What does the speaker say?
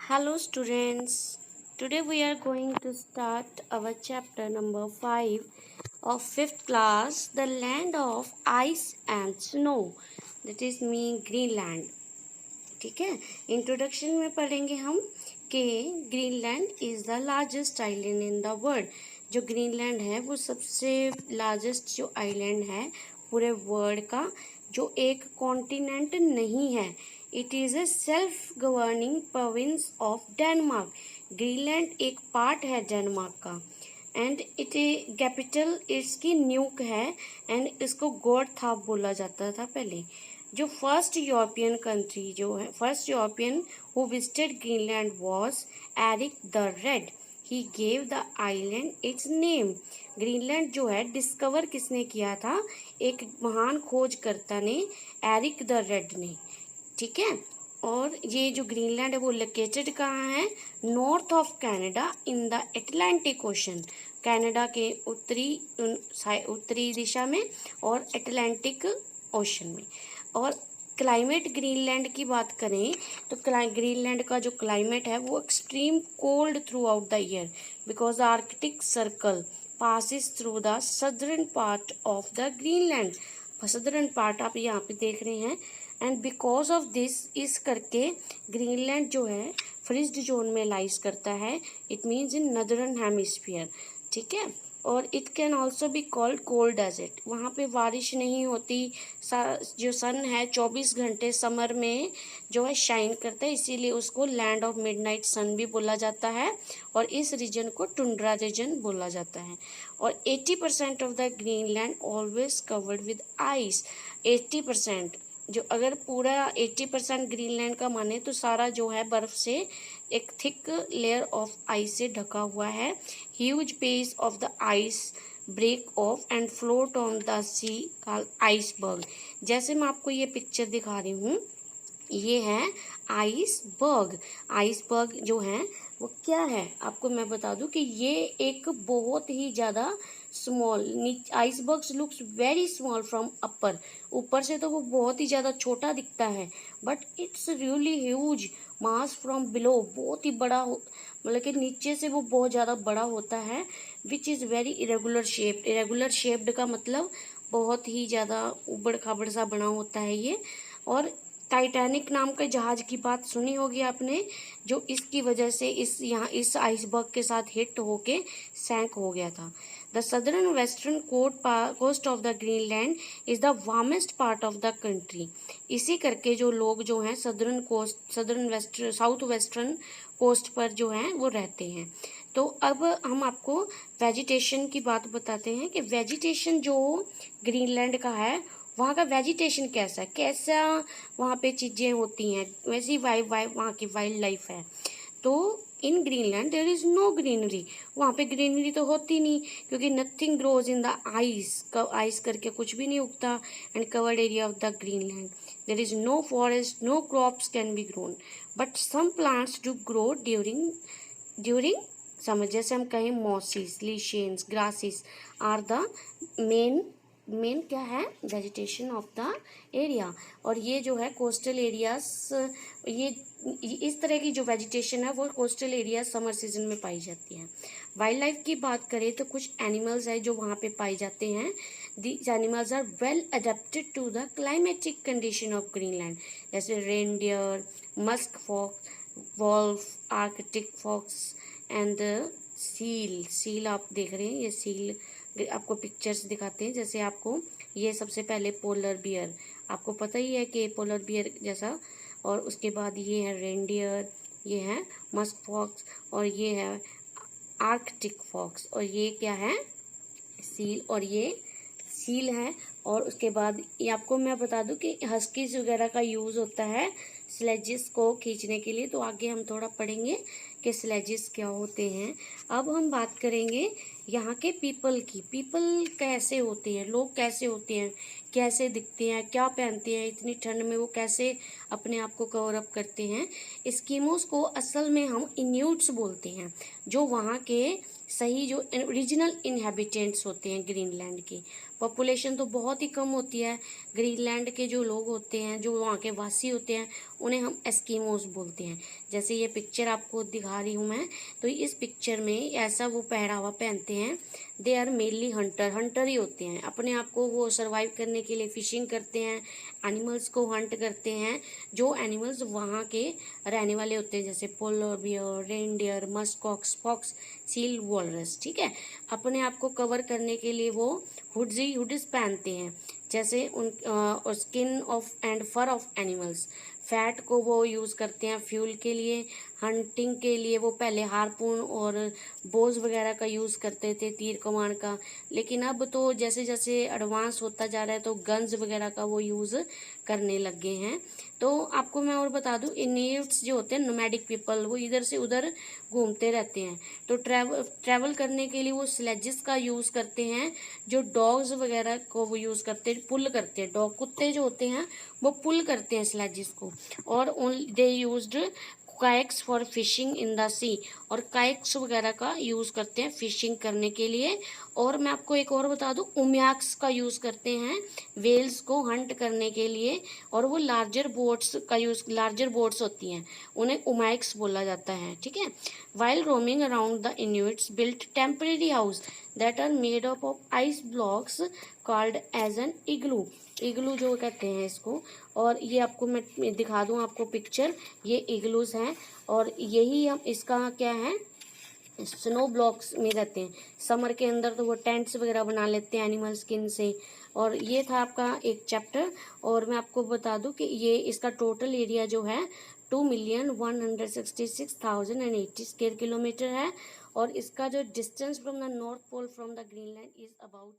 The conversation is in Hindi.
Hello students, today we are going to start our chapter number 5 of 5th class, the land of ice and snow, that is mean Greenland. ठीक है, इंट्रोडक्शन में पढ़ेंगे हम कि Greenland is the largest island in the world. जो ग्रीनलैंड है वो सबसे लार्जेस्ट जो आइलैंड है पूरे वर्ल्ड का, जो एक कॉन्टिनेंट नहीं है। It is a self governing province of Denmark. Greenland एक पार्ट है डेनमार्क का एंड इट कैपिटल इसकी न्यूक है एंड इसको गॉडथाप बोला जाता था पहले। जो फर्स्ट यूरोपियन कंट्री जो है, first European who visited Greenland was Eric the Red. He gave the island its name. Greenland जो है डिस्कवर किसने किया था? एक महान खोजकर्ता ने, एरिक द रेड ने। ठीक है, और ये जो ग्रीनलैंड है वो लोकेटेड कहाँ है? North of Canada in the Atlantic ocean. Canada के उत्तरी दिशा में और अटलांटिक ओशन में। और क्लाइमेट ग्रीनलैंड की बात करें तो ग्रीनलैंड का जो क्लाइमेट है वो extreme cold through out the year because Arctic circle passes through the southern part of the Greenland. Southern part आप यहाँ पे देख रहे हैं एंड बिकॉज ऑफ दिस, इस करके ग्रीनलैंड जो है फ्रीज्ड जोन में लाइज करता है। It means in northern hemisphere. ठीक है, और it can also be called cold desert. वहाँ पे बारिश नहीं होती, जो सन है 24 घंटे समर में जो है शाइन करता है, इसीलिए उसको लैंड ऑफ मिडनाइट सन भी बोला जाता है और इस रीजन को टुंड्रा रीजन बोला जाता है। और 80% of the Greenland always covered with ice. 80%, जो अगर पूरा 80% ग्रीनलैंड का माने तो सारा जो है बर्फ से एक थिक लेयर ऑफ आइस से ढका हुआ है। Huge piece of the ice break off and float on the sea called iceberg. जैसे मैं आपको ये पिक्चर दिखा रही हूँ, ये है आइसबर्ग। आइसबर्ग जो है वो क्या है आपको मैं बता दूं कि ये एक बहुत ही ज़्यादा small, icebergs looks very small from upper. ऊपर से तो वो बहुत ही ज़्यादा छोटा दिखता है but it's really huge mass from below. बहुत ही बड़ा मतलब कि नीचे से वो बहुत ज़्यादा बड़ा होता है। Which is very irregular shaped. Irregular shaped का मतलब बहुत ही ज़्यादा उबड़ खाबड़ सा बना होता है ये। और टाइटैनिक नाम के जहाज की बात सुनी होगी आपने, जो इसकी वजह से इस आइसबर्ग के साथ हिट होके सैंक हो गया था। The southern western coast of the Greenland is the warmest part of the country. इसी करके जो लोग जो हैं साउथ वेस्टर्न कोस्ट पर जो हैं वो रहते हैं। तो अब हम आपको वेजिटेशन की बात बताते हैं कि वेजिटेशन जो ग्रीनलैंड का है वहाँ का वेजिटेशन कैसा वहाँ पे चीज़ें होती हैं, वैसी वहाँ की वाइल्ड लाइफ है। तो in Greenland there is no greenery. वहाँ पे ग्रीनरी तो होती नहीं क्योंकि nothing grows in the ice करके कुछ भी नहीं उगता and covered area of the Greenland. There is no forest, no crops can be grown but some plants do grow during summer. जैसे हम कहें mosses, lichens, grasses are the main क्या है वेजिटेशन ऑफ द एरिया। और ये जो है कोस्टल एरियाज, ये इस तरह की जो वेजिटेशन है वो कोस्टल एरिया समर सीजन में पाई जाती है। वाइल्ड लाइफ की बात करें तो कुछ एनिमल्स है जो वहाँ पे पाए जाते हैं। These animals are well adapted to the climatic condition of Greenland, जैसे reindeer, musk fox, wolf, arctic fox and seal आप देख रहे हैं। ये सील आपको पिक्चर्स दिखाते हैं। जैसे आपको ये सबसे पहले पोलर बियर, आपको पता ही है कि पोलर बियर जैसा, और उसके बाद ये है रेनडियर, ये है मस्क फॉक्स और ये है आर्कटिक फॉक्स और ये क्या है सील, और ये सील है। और उसके बाद ये आपको मैं बता दूं कि हस्कीज वगैरह का यूज़ होता है स्लेजेस को खींचने के लिए, तो आगे हम थोड़ा पढ़ेंगे कि स्लेजेस क्या होते हैं। अब हम बात करेंगे यहाँ के पीपल की। पीपल कैसे होते हैं, लोग कैसे होते हैं, कैसे दिखते हैं, क्या पहनते हैं, इतनी ठंड में वो कैसे अपने आप को कवर अप करते हैं। एस्किमोस को असल में हम इन्यूट्स बोलते हैं, जो वहाँ के सही जो ओरिजिनल इनहेबिटेंट्स होते हैं ग्रीनलैंड के। पॉपुलेशन तो बहुत ही कम होती है। ग्रीनलैंड के जो लोग होते हैं, जो वहाँ के वासी होते हैं, उन्हें हम एस्कीमोस बोलते हैं। जैसे ये पिक्चर आपको दिखा रही हूँ मैं, तो इस पिक्चर में ऐसा वो पहनावा पहनते हैं। दे आर मेनली हंटर ही होते हैं। अपने आप को वो सर्वाइव करने के लिए फिशिंग करते हैं, एनिमल्स को हंट करते हैं, जो एनिमल्स वहाँ के रहने वाले होते हैं, जैसे polar bear, reindeer, musk ox, fox, seal, walrus. ठीक है, अपने आप को कवर करने के लिए वो हुडीज पहनते हैं, जैसे और skin of and fur of animals. Fat को वो यूज़ करते हैं फ्यूल के लिए। हंटिंग के लिए वो पहले हारपून और बोज वगैरह का यूज़ करते थे, तीर कमान का। लेकिन अब तो जैसे जैसे एडवांस होता जा रहा है तो गन्स वगैरह का वो यूज़ करने लग गए हैं। तो आपको मैं और बता दूं, इन्यूट्स जो होते हैं, नोमैडिक पीपल, वो इधर से उधर घूमते रहते हैं। तो ट्रैवल करने के लिए वो स्लेजेस का यूज़ करते हैं। जो डॉग्स वगैरह को वो यूज़ करते हैं, पुल करते हैं। डॉग कुत्ते जो होते हैं वो पुल करते हैं स्लेजेस को। और they used kayaks for fishing in the sea, और कायक्स वगैरह का यूज़ करते हैं फिशिंग करने के लिए। और मैं आपको एक और बता दूं, उम्याक्स का यूज़ करते हैं वेल्स को हंट करने के लिए। और वो लार्जर बोट्स होती हैं, उन्हें उमैक्स बोला जाता है। ठीक है, while roaming around the Inuits built temporary house that are made up of ice blocks called as an igloo. Igloo जो कहते हैं इसको। और ये आपको मैं दिखा दूं आपको पिक्चर, ये इग्लूज हैं। और यही हम इसका क्या है, स्नो ब्लॉक्स में रहते हैं। समर के अंदर तो वो टेंट्स वगैरह बना लेते हैं एनिमल स्किन से। और ये था आपका एक चैप्टर। और मैं आपको बता दूं कि ये इसका टोटल एरिया जो है 2,166,080 स्क्वायर किलोमीटर है। और इसका जो distance from the North Pole from the Greenland is about